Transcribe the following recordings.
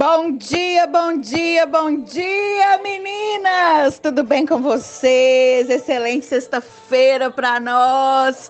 Bom dia, bom dia, bom dia, meninas! Tudo bem com vocês? Excelente sexta-feira para nós.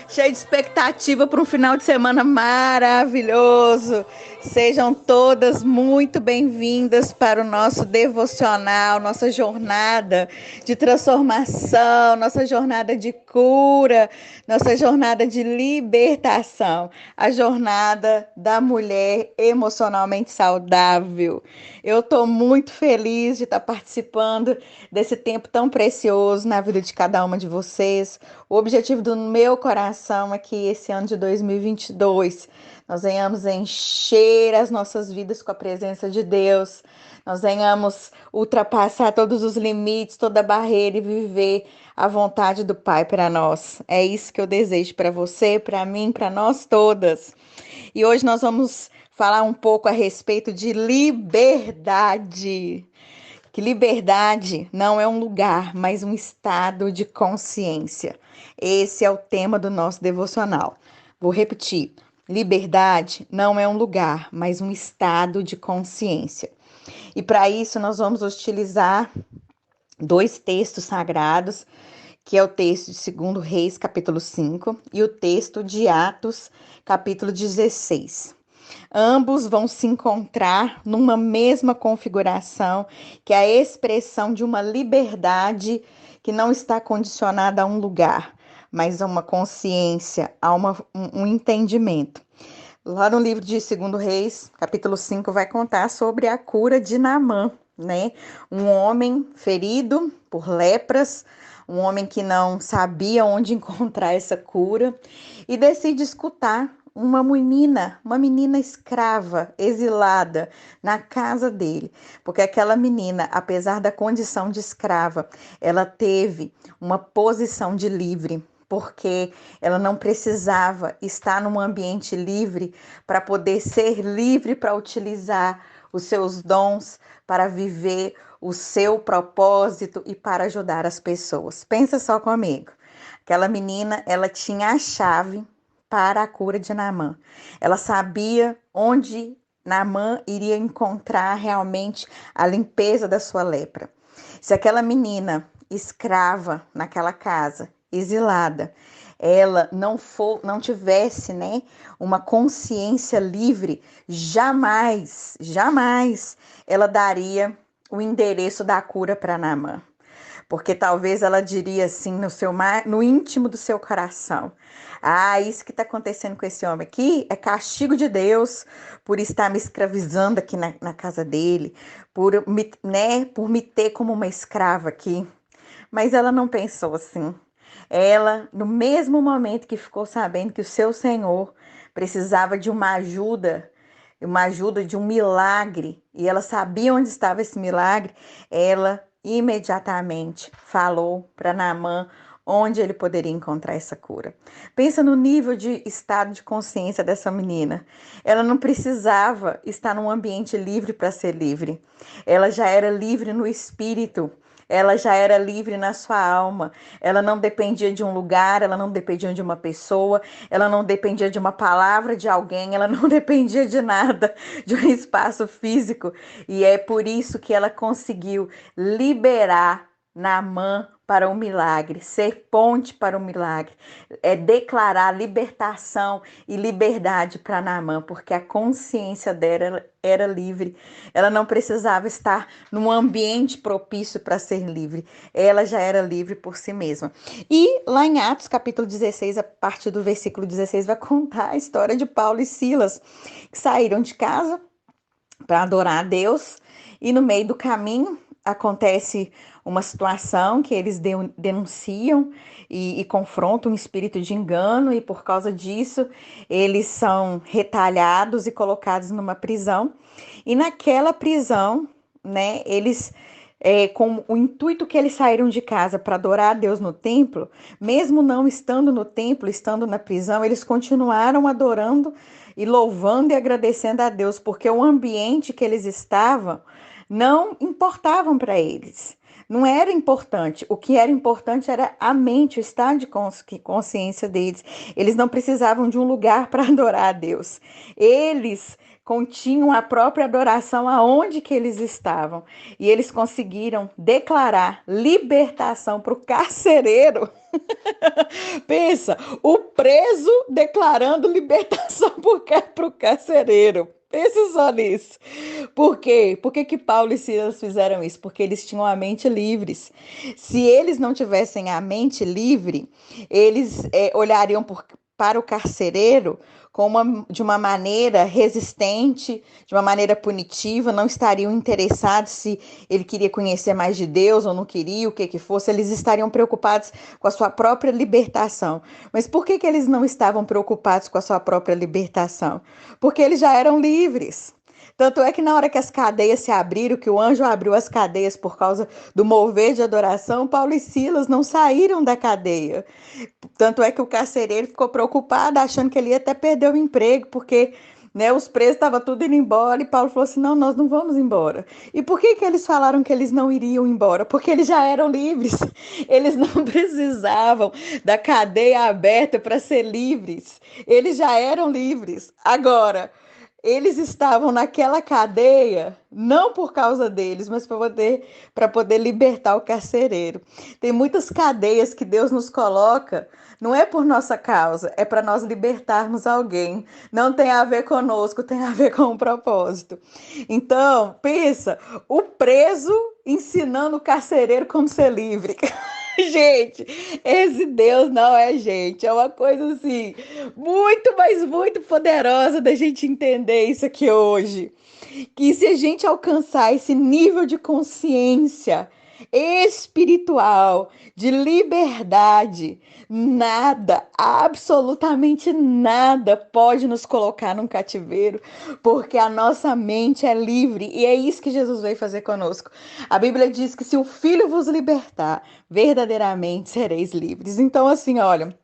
Cheio de expectativa para um final de semana maravilhoso. Sejam todas muito bem-vindas para o nosso devocional, nossa jornada de transformação, nossa jornada de cura, nossa jornada de libertação, a jornada da mulher emocionalmente saudável. Eu estou muito feliz de estar participando desse tempo tão precioso na vida de cada uma de vocês. O objetivo do meu coração é que esse ano de 2022 nós venhamos encher as nossas vidas com a presença de Deus, nós venhamos ultrapassar todos os limites, toda barreira e viver a vontade do Pai para nós. É isso que eu desejo para você, para mim, para nós todas. E hoje nós vamos falar um pouco a respeito de liberdade. Que liberdade não é um lugar, mas um estado de consciência. Esse é o tema do nosso devocional. Vou repetir. Liberdade não é um lugar, mas um estado de consciência. E para isso nós vamos utilizar dois textos sagrados, que é o texto de 2 Reis, capítulo 5, e o texto de Atos, capítulo 16. Ambos vão se encontrar numa mesma configuração, que é a expressão de uma liberdade que não está condicionada a um lugar, mas a uma consciência, a um entendimento. Lá no livro de 2 Reis, capítulo 5, vai contar sobre a cura de Naamã, né? Um homem ferido por lepras, um homem que não sabia onde encontrar essa cura, e decide escutar uma menina escrava, exilada na casa dele, porque aquela menina, apesar da condição de escrava, ela teve uma posição de livre, porque ela não precisava estar num ambiente livre para poder ser livre para utilizar os seus dons, para viver o seu propósito e para ajudar as pessoas. Pensa só comigo. Aquela menina, ela tinha a chave para a cura de Naamã. Ela sabia onde Naamã iria encontrar realmente a limpeza da sua lepra. Se aquela menina escrava naquela casa, exilada, ela não tivesse, né, uma consciência livre, jamais ela daria o endereço da cura para Naamã. Porque talvez ela diria assim no íntimo do seu coração: ah, isso que está acontecendo com esse homem aqui é castigo de Deus por estar me escravizando aqui na casa dele, por me ter como uma escrava aqui. Mas ela não pensou assim. Ela, no mesmo momento que ficou sabendo que o seu Senhor precisava de uma ajuda de um milagre, e ela sabia onde estava esse milagre, ela imediatamente falou para Naamã onde ele poderia encontrar essa cura. Pensa no nível de estado de consciência dessa menina. Ela não precisava estar num ambiente livre para ser livre. Ela já era livre no espírito. Ela já era livre na sua alma. Ela não dependia de um lugar, ela não dependia de uma pessoa, ela não dependia de uma palavra de alguém, ela não dependia de nada, de um espaço físico. E é por isso que ela conseguiu liberar Naamã para o milagre, ser ponte para o milagre, declarar libertação e liberdade para Naamã, porque a consciência dela era livre. Ela não precisava estar num ambiente propício para ser livre. Ela já era livre por si mesma. E lá em Atos, capítulo 16, a partir do versículo 16, vai contar a história de Paulo e Silas, que saíram de casa para adorar a Deus, e no meio do caminho acontece uma situação que eles denunciam e confrontam um espírito de engano, e por causa disso eles são retalhados e colocados numa prisão. E naquela prisão, né, eles, com o intuito que eles saíram de casa para adorar a Deus no templo, mesmo não estando no templo, estando na prisão, eles continuaram adorando e louvando e agradecendo a Deus, porque o ambiente que eles estavam não importavam para eles. Não era importante. O que era importante era a mente, o estado de consciência deles. Eles não precisavam de um lugar para adorar a Deus. Eles continham a própria adoração aonde que eles estavam. E eles conseguiram declarar libertação para o carcereiro. Pensa, o preso declarando libertação para o carcereiro. Pensa só nisso. Por quê? Por que Paulo e Silas fizeram isso? Porque eles tinham a mente livres. Se eles não tivessem a mente livre, eles olhariam para o carcereiro de uma maneira resistente, de uma maneira punitiva, não estariam interessados se ele queria conhecer mais de Deus ou não queria, o que fosse, eles estariam preocupados com a sua própria libertação. Mas por que eles não estavam preocupados com a sua própria libertação? Porque eles já eram livres. Tanto é que na hora que as cadeias se abriram, que o anjo abriu as cadeias por causa do mover de adoração, Paulo e Silas não saíram da cadeia. Tanto é que o carcereiro ficou preocupado, achando que ele ia até perder o emprego, porque os presos estavam tudo indo embora, e Paulo falou assim, não, nós não vamos embora. E por que eles falaram que eles não iriam embora? Porque eles já eram livres, eles não precisavam da cadeia aberta para ser livres, eles já eram livres. Agora, eles estavam naquela cadeia, não por causa deles, mas para poder libertar o carcereiro. Tem muitas cadeias que Deus nos coloca, não é por nossa causa, é para nós libertarmos alguém. Não tem a ver conosco, tem a ver com o propósito. Então, pensa, o preso ensinando o carcereiro como ser livre. Gente, esse Deus não é gente, é uma coisa assim, muito, mas muito poderosa da gente entender isso aqui hoje. Que se a gente alcançar esse nível de consciência espiritual, de liberdade, nada, absolutamente nada pode nos colocar num cativeiro, porque a nossa mente é livre e é isso que Jesus veio fazer conosco. A Bíblia diz que se o Filho vos libertar, verdadeiramente sereis livres. Então, assim, olha,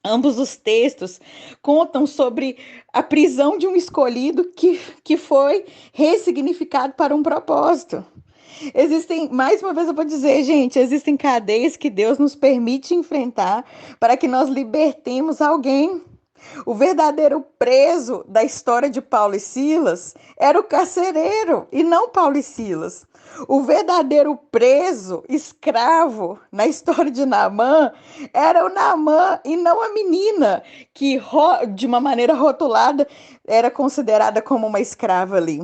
ambos os textos contam sobre a prisão de um escolhido que foi ressignificado para um propósito. Existem, mais uma vez eu vou dizer, gente, existem cadeias que Deus nos permite enfrentar para que nós libertemos alguém. O verdadeiro preso da história de Paulo e Silas era o carcereiro e não Paulo e Silas. O verdadeiro preso, escravo na história de Naamã era o Naamã e não a menina que, de uma maneira rotulada, era considerada como uma escrava ali.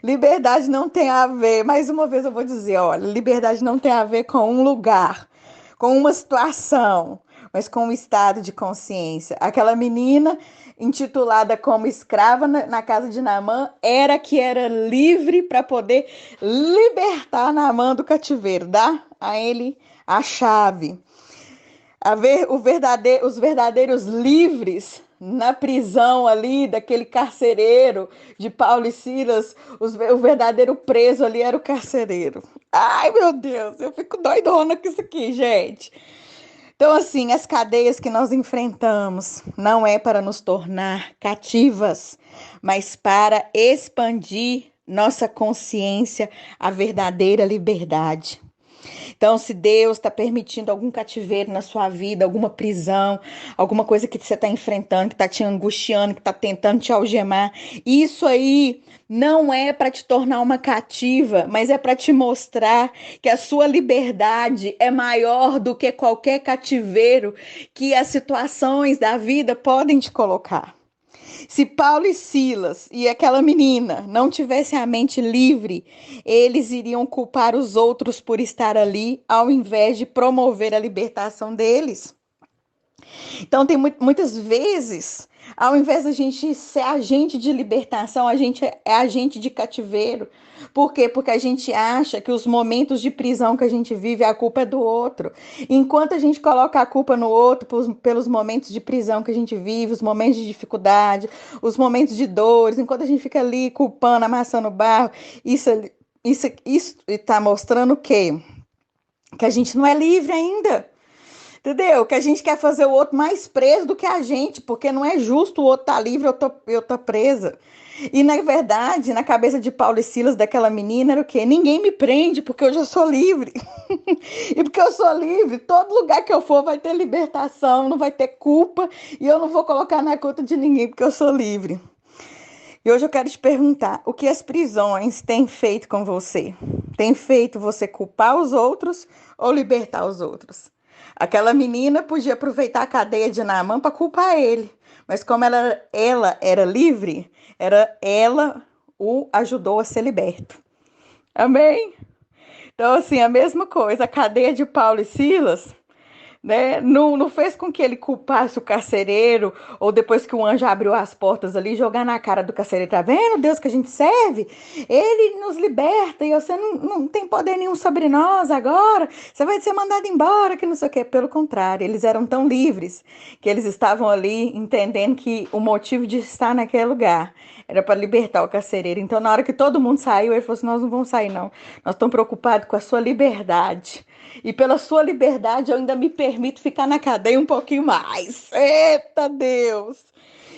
Liberdade não tem a ver, mais uma vez eu vou dizer, olha, liberdade não tem a ver com um lugar, com uma situação, mas com um estado de consciência. Aquela menina intitulada como escrava na casa de Naamã era que era livre para poder libertar Naamã do cativeiro, dar a ele a chave. Os verdadeiros livres na prisão ali, daquele carcereiro de Paulo e Silas, o verdadeiro preso ali era o carcereiro. Ai, meu Deus, eu fico doidona com isso aqui, gente. Então, assim, as cadeias que nós enfrentamos não é para nos tornar cativas, mas para expandir nossa consciência à verdadeira liberdade. Então, se Deus está permitindo algum cativeiro na sua vida, alguma prisão, alguma coisa que você está enfrentando, que está te angustiando, que está tentando te algemar, isso aí não é para te tornar uma cativa, mas é para te mostrar que a sua liberdade é maior do que qualquer cativeiro que as situações da vida podem te colocar. Se Paulo e Silas e aquela menina não tivessem a mente livre, eles iriam culpar os outros por estar ali, ao invés de promover a libertação deles. Então, tem muitas vezes, ao invés da gente ser agente de libertação, a gente é agente de cativeiro. Por quê? Porque a gente acha que os momentos de prisão que a gente vive, a culpa é do outro. Enquanto a gente coloca a culpa no outro pelos momentos de prisão que a gente vive, os momentos de dificuldade, os momentos de dores, enquanto a gente fica ali culpando, amassando barro, isso está mostrando o quê? Que a gente não é livre ainda. Entendeu? Que a gente quer fazer o outro mais preso do que a gente, porque não é justo o outro estar livre, eu tô presa. E na verdade, na cabeça de Paulo e Silas, daquela menina, era o quê? Ninguém me prende porque eu já sou livre. E porque eu sou livre, todo lugar que eu for vai ter libertação, não vai ter culpa, e eu não vou colocar na conta de ninguém porque eu sou livre. E hoje eu quero te perguntar, o que as prisões têm feito com você? Tem feito você culpar os outros ou libertar os outros? Aquela menina podia aproveitar a cadeia de Naamã para culpar ele, mas como ela era livre, ela o ajudou a ser liberto. Amém? Então, assim, a mesma coisa, a cadeia de Paulo e Silas, né? Não fez com que ele culpasse o carcereiro, ou depois que o anjo abriu as portas ali, jogar na cara do carcereiro, tá vendo, Deus que a gente serve? Ele nos liberta e você não tem poder nenhum sobre nós agora, você vai ser mandado embora, que não sei o quê. Pelo contrário, eles eram tão livres que eles estavam ali entendendo que o motivo de estar naquele lugar era para libertar o carcereiro. Então, na hora que todo mundo saiu, ele falou assim: nós não vamos sair, não. Nós estamos preocupados com a sua liberdade. E pela sua liberdade, eu ainda me permito ficar na cadeia um pouquinho mais. Eita Deus!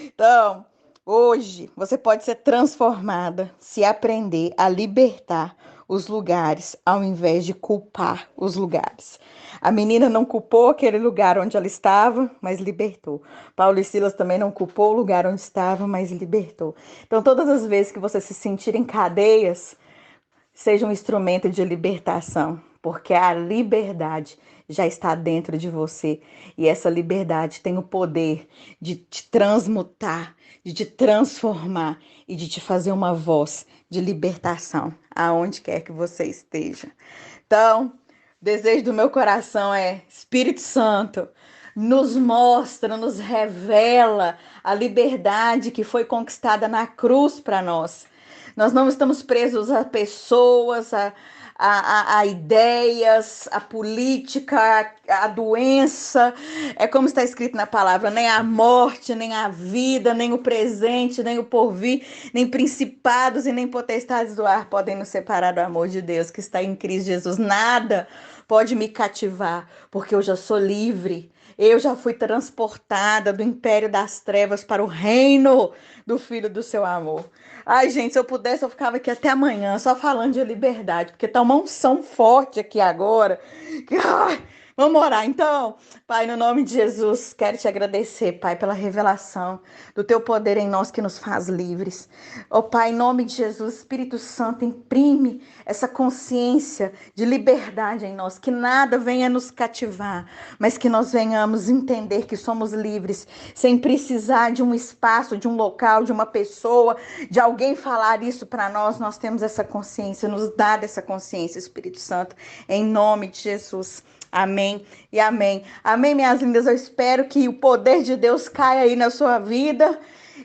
Então, hoje você pode ser transformada se aprender a libertar os lugares ao invés de culpar os lugares. A menina não culpou aquele lugar onde ela estava, mas libertou. Paulo e Silas também não culpou o lugar onde estava, mas libertou. Então, todas as vezes que você se sentir em cadeias, seja um instrumento de libertação, porque a liberdade já está dentro de você e essa liberdade tem o poder de te transmutar, de te transformar e de te fazer uma voz de libertação aonde quer que você esteja. Então, o desejo do meu coração é: Espírito Santo, nos mostra, nos revela a liberdade que foi conquistada na cruz para nós. Nós não estamos presos a pessoas, a ideias, a política, a doença. É como está escrito na palavra: nem a morte, nem a vida, nem o presente, nem o porvir, nem principados e nem potestades do ar podem nos separar do amor de Deus que está em Cristo Jesus. Nada pode me cativar, porque eu já sou livre. Eu já fui transportada do império das trevas para o reino do Filho do seu amor. Ai, gente, se eu pudesse, eu ficava aqui até amanhã só falando de liberdade, porque tá uma unção forte aqui agora. Ai, vamos orar então? Pai, no nome de Jesus, quero te agradecer, Pai, pela revelação do teu poder em nós que nos faz livres. Ó Pai, em nome de Jesus, Espírito Santo, imprime essa consciência de liberdade em nós, que nada venha nos cativar, mas que nós venhamos entender que somos livres, sem precisar de um espaço, de um local, de uma pessoa, de alguém falar isso para nós. Nós temos essa consciência, nos dá essa consciência, Espírito Santo, em nome de Jesus. Amém e amém. Amém, minhas lindas. Eu espero que o poder de Deus caia aí na sua vida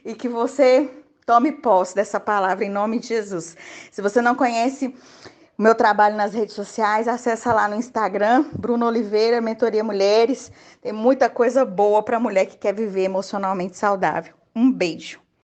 e que você tome posse dessa palavra em nome de Jesus. Se você não conhece o meu trabalho nas redes sociais, acessa lá no Instagram, Bruno Oliveira, Mentoria Mulheres. Tem muita coisa boa para mulher que quer viver emocionalmente saudável. Um beijo.